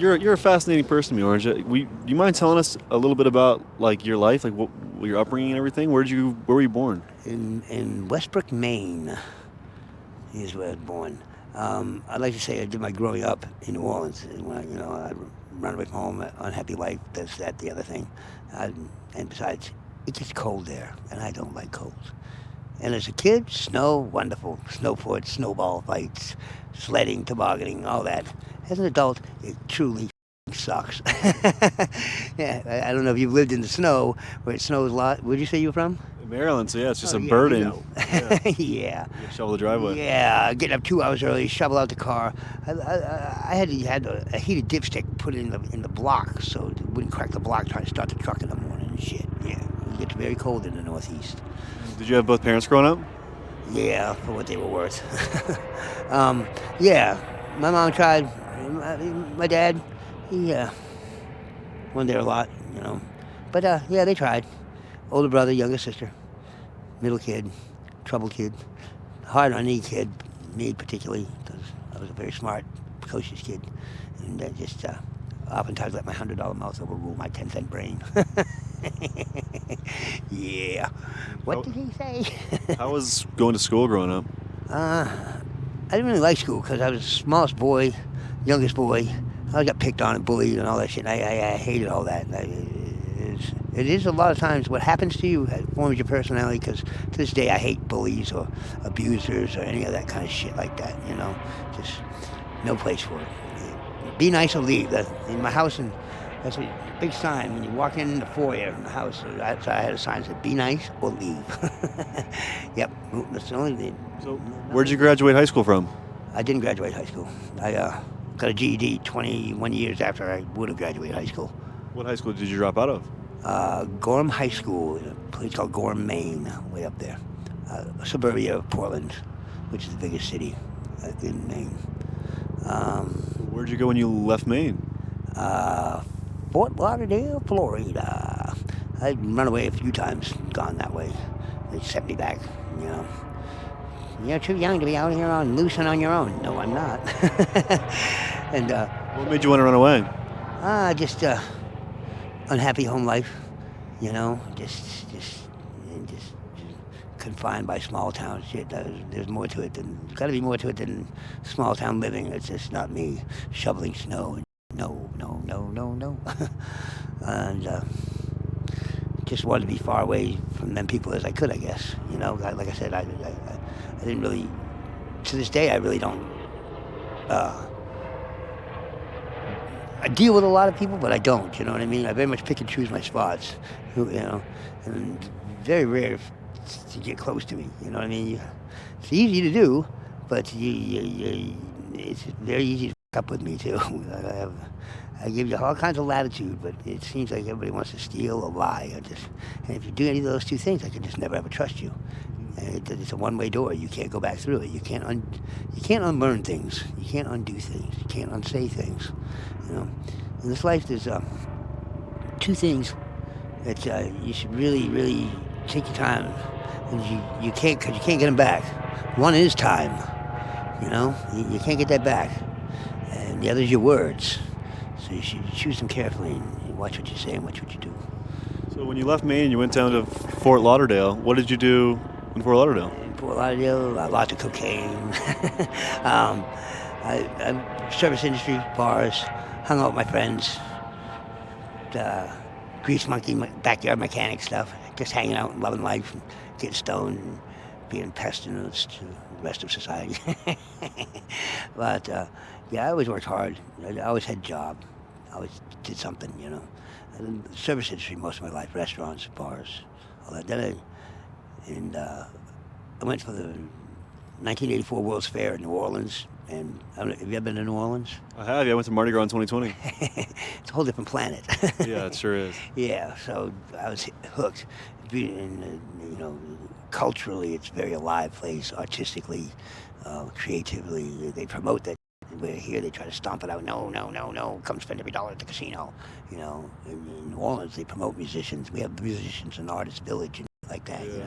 you're a fascinating person to me, Orange. Do you mind telling us a little bit about like your life, like what your upbringing and everything? Where were you born? In Westbrook, Maine, is where I was born. I'd like to say I did my growing up in New Orleans, and when I run away from home, unhappy life, this, that, the other thing, and besides, it gets cold there, and I don't like cold. And as a kid, snow, wonderful. Snowboard, snowball fights, sledding, tobogganing, all that. As an adult, it truly sucks. Yeah, I don't know if you've lived in the snow, where it snows a lot. Where'd you say you were from? Maryland, so yeah, it's just Oh, a yeah, you burden. know. Yeah, Yeah. you shovel the driveway. Yeah, getting up 2 hours early, shovel out the car. I had a heated dipstick put in the block so it wouldn't crack the block trying to start the truck in the morning and shit. Yeah, it gets very cold in the Northeast. Did you have both parents growing up? Yeah, for what they were worth. Yeah, my mom tried. My dad, he wasn't there a lot. But yeah, they tried. Older brother, younger sister, middle kid, trouble kid, hard on any kid, me particularly, because I was a very smart, precocious kid, and I just oftentimes let my $100 mouth overrule my 10-cent brain. Yeah. What How, did he say? how was going to school growing up? I didn't really like school because I was the smallest boy, youngest boy. I got picked on and bullied and all that shit. I hated all that. It is a lot of times what happens to you forms your personality, because to this day I hate bullies or abusers or any of that kind of shit like that. Just no place for it. Be nice or leave. In my house, and that's a big sign when you walk in the foyer in the house. I had a sign that said, "Be nice or leave." Yep, that's the only thing. So, where'd you graduate high school from? I didn't graduate high school. I got a GED 21 years after I would have graduated high school. What high school did you drop out of? Gorham High School, in a place called Gorham, Maine, way up there. A suburbia of Portland, which is the biggest city in Maine. Where'd you go when you left Maine? Fort Lauderdale, Florida. I'd run away a few times, gone that way. They sent me back, you know. You're too young to be out here on loose and on your own. No, I'm not. And What made you want to run away? just unhappy home life, just confined by small town shit. There's more to it than, got to be more to it than small town living. It's just not me shoveling snow. No, no, no, no, no. And just wanted to be far away from them people as I could, I guess. Like I said, I didn't really, to this day, I really don't. I deal with a lot of people, but I don't. You know what I mean? I very much pick and choose my spots. And very rare to get close to me. You know what I mean? It's easy to do, but it's very easy to fuck up with me too. I give you all kinds of latitude, but it seems like everybody wants to steal or lie. And if you do any of those two things, I can just never ever trust you. And it's a one-way door. You can't go back through it. You can't unlearn things. You can't undo things. You can't unsay things. In this life, there's two things that you should really, really take your time, and you can't, because you can't get them back. One is time. You can't get that back, and the other is your words. So you should choose them carefully and watch what you say and watch what you do. So when you left Maine, you went down to Fort Lauderdale. What did you do in Fort Lauderdale? In Fort Lauderdale, lots of cocaine. I service industry, bars, hung out with my friends, grease monkey, backyard mechanic stuff, just hanging out and loving life and getting stoned and being pestilence to the rest of society. But yeah, I always worked hard. I always had a job. I always did something, And service industry most of my life, restaurants, bars, all that. Then I went for the 1984 World's Fair in New Orleans. And have you ever been to New Orleans? I have. Yeah, I went to Mardi Gras in 2020. It's a whole different planet. Yeah, it sure is. Yeah, so I was hooked. And, culturally, it's a very alive place. Artistically, creatively, they promote that. We're here, they try to stomp it out. No, no, no, no. Come spend every dollar at the casino. In New Orleans, they promote musicians. We have musicians and artists village, and like like that. You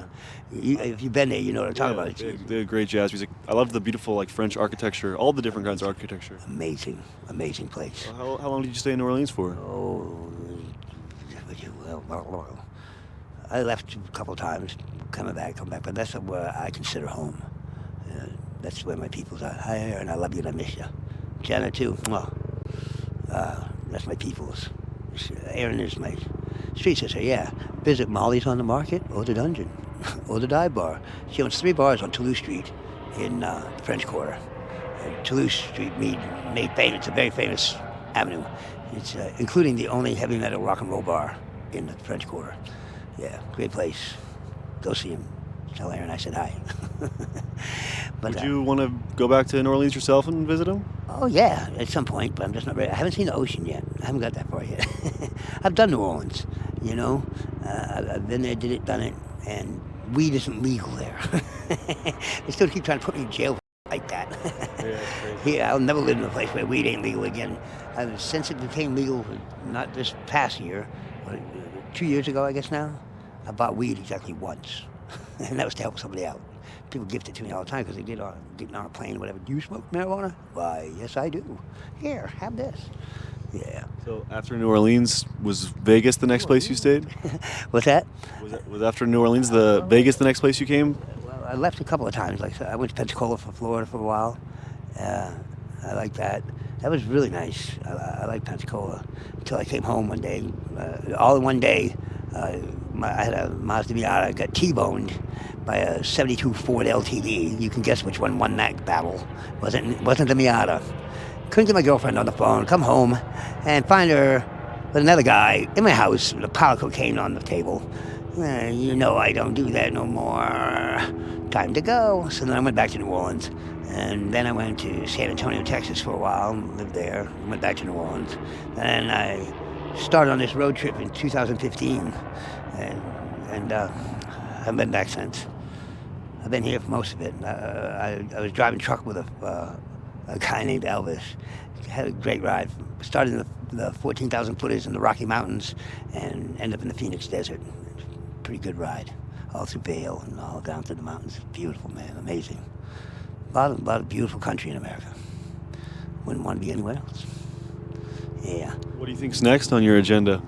Yeah. know, if you've been there, you know what I'm talking about. They had great jazz music. I love the beautiful like French architecture, all the different kinds of architecture. Amazing, amazing place. How long did you stay in New Orleans for? Oh, I left a couple of times, come back, but that's where I consider home. That's where my people's are. Hi, and I love you and I miss you. Jenna too. Mwah. That's my people's. Erin is my street sister. Yeah. Visit Molly's on the Market or the Dungeon or the Dive Bar. She owns 3 bars on Toulouse Street in the French Quarter. Toulouse Street made famous. It's a very famous avenue. It's including the only heavy metal rock and roll bar in the French Quarter. Yeah, great place. Go see him. Tell Aaron I said hi. But, Would you want to go back to New Orleans yourself and visit him? Oh yeah, at some point, but I'm just not ready. I haven't seen the ocean yet. I haven't got that far yet. I've done New Orleans, you know. I've been there, done it, and weed isn't legal there. They still keep trying to put me in jail like that. Yeah, that's crazy. Yeah, I'll never live in a place where weed ain't legal again. Since it became legal, not this past year, but 2 years ago, I guess now, I bought weed exactly once, and that was to help somebody out. People gift it to me all the time because they get on a plane or whatever. Do you smoke marijuana? Why, yes, I do. Here, have this. Yeah. So after New Orleans, was Vegas the next place you stayed? What's that? Was after New Orleans the Vegas the next place you came? Well, I left a couple of times. Like I went to Pensacola for Florida for a while. I like that. That was really nice. I like Pensacola until I came home one day. All in one day, I had a Mazda Miata. Got T-boned by a '72 Ford LTD. You can guess which one won that battle. Wasn't the Miata. Couldn't get my girlfriend on the phone. Come home and find her with another guy in my house with a pile of cocaine on the table. You know I don't do that no more. Time to go. So then I went back to New Orleans. And then I went to San Antonio, Texas for a while, lived there, went back to New Orleans. And I started on this road trip in 2015. And I've been back since. I've been here for most of it. I was driving truck with a guy named Elvis. Had a great ride. Started in the 14,000 footers in the Rocky Mountains and ended up in the Phoenix Desert. Pretty good ride. All through Vail and all down through the mountains. Beautiful, man. Amazing. A lot of beautiful country in America. Wouldn't want to be anywhere else. Yeah. What do you think's next on your agenda?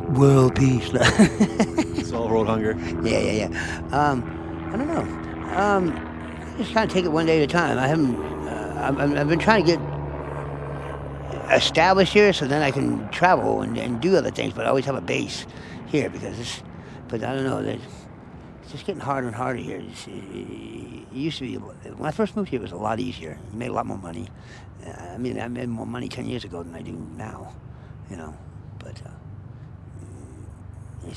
World peace. It's all world hunger. Yeah. I don't know. Just kind of take it one day at a time. I've been trying to get established here so then I can travel and do other things, but I always have a base here but I don't know. It's just getting harder and harder here. It used to be, when I first moved here, it was a lot easier. You made a lot more money. I made more money 10 years ago than I do now, you know. But it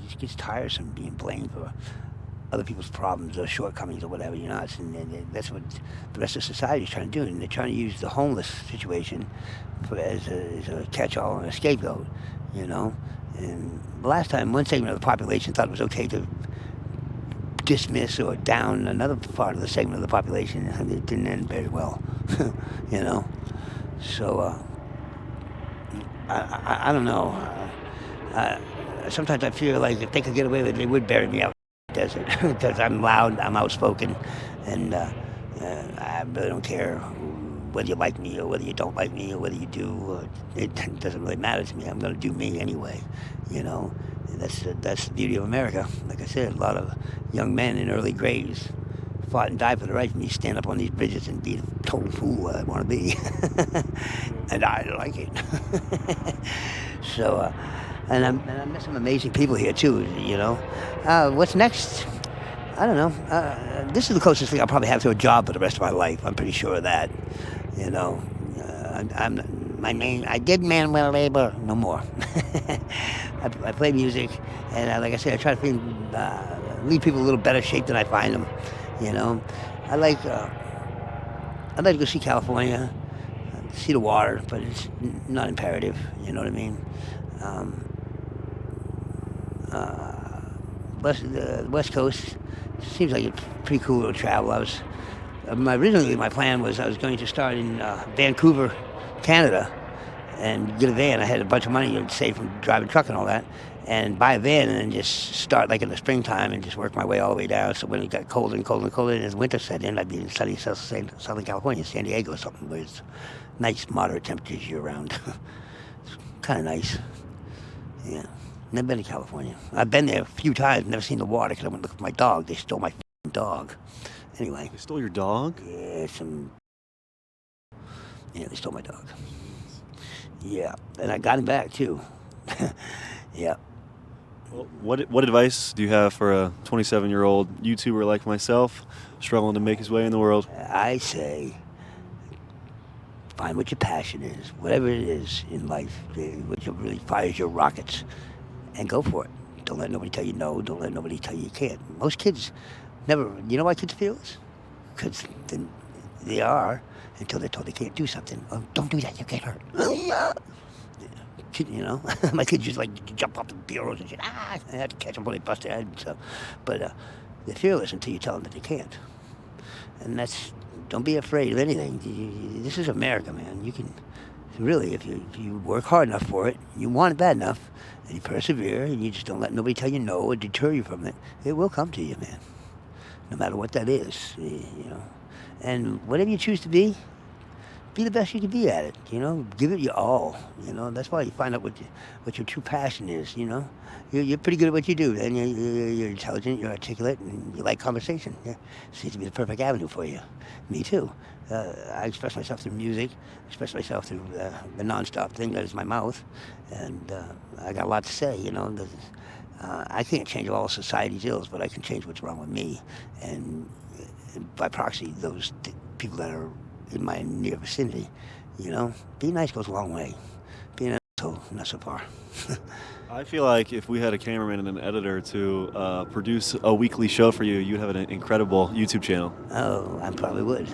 just gets tiresome being blamed for other people's problems or shortcomings or whatever, you know. And that's what the rest of society is trying to do. And they're trying to use the homeless situation as a catch-all and a scapegoat, you know. And the last time, one segment of the population thought it was okay to dismiss or down another part of the segment of the population, and it didn't end very well, you know. So I don't know. Sometimes I feel like if they could get away with it, they would bury me out in the desert because I'm loud, I'm outspoken, and I really don't care whether you like me or whether you don't like me or whether you do. It doesn't really matter to me. I'm going to do me anyway, you know. And that's the beauty of America. Like I said, a lot of young men in early graves fought and died for the right for me to stand up on these bridges and be the total fool I want to be. And I like it. So, and I met some amazing people here too, you know. What's next? I don't know. This is the closest thing I'll probably have to a job for the rest of my life. I'm pretty sure of that. You know, I did manual labor, no more. I play music, and like I said, I try to leave people in a little better shape than I find them. You know, I'd like to go see California, see the water, but it's not imperative. You know what I mean? The West Coast seems like it's pretty cool to travel. Originally my plan was I was going to start in Vancouver, Canada, and get a van. I had a bunch of money saved from driving truck and all that, and buy a van and then just start like in the springtime and just work my way all the way down. So when it got colder and colder and colder, and as winter set in, I'd be in sunny Southern California, San Diego or something, where it's nice, moderate temperatures year round. It's kind of nice. Yeah. Never been to California. I've been there a few times, never seen the water because I went to look for my dog. They stole my dog. Anyway. They stole your dog? Yeah, they stole my dog. Yeah, and I got him back too. Yeah. Well, what advice do you have for a 27-year-old YouTuber like myself, struggling to make his way in the world? I say, find what your passion is, whatever it is in life, what really fires your rockets, and go for it. Don't let nobody tell you no. Don't let nobody tell you can't. Most kids never. You know why kids feel this? Because they are until they're told they can't do something. Oh, don't do that. You get hurt. You know, my kids just like jump off the bureaus and shit. I had to catch them when they bust their head and stuff. But they're fearless until you tell them that they can't. And don't be afraid of anything. This is America, man. You can really, if you work hard enough for it, you want it bad enough, and you persevere, and you just don't let nobody tell you no or deter you from it. It will come to you, man. No matter what that is, you know. And whatever you choose to be the best you can be at it, you know. Give it your all, you know. That's why you find out what your true passion is, you know. You're pretty good at what you do, and you're intelligent, you're articulate, and you like conversation. Yeah. Seems to be the perfect avenue for you. Me too. I express myself through music, express myself through the nonstop thing that is my mouth, and I got a lot to say, you know. I can't change all society's ills, but I can change what's wrong with me, and by proxy, those people that are in my near vicinity, you know. Being nice goes a long way. Being an asshole, not so far. I feel like if we had a cameraman and an editor to produce a weekly show for you, you'd have an incredible YouTube channel. Oh, I probably would.